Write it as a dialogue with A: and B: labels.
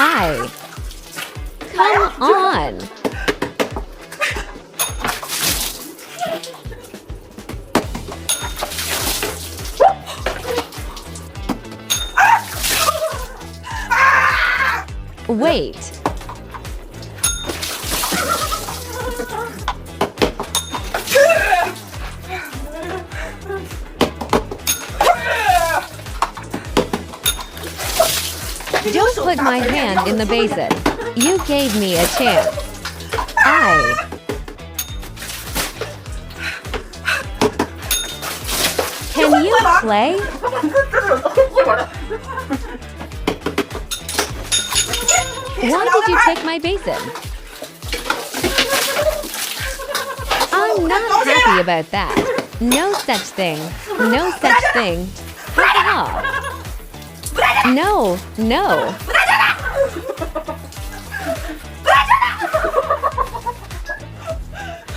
A: Come on. Wait. Don't put my hand in the basin. You gave me a chance. Can you play? Why did you take my basin? I'm not happy about that. No such thing. No such thing. Ha ha. No, no.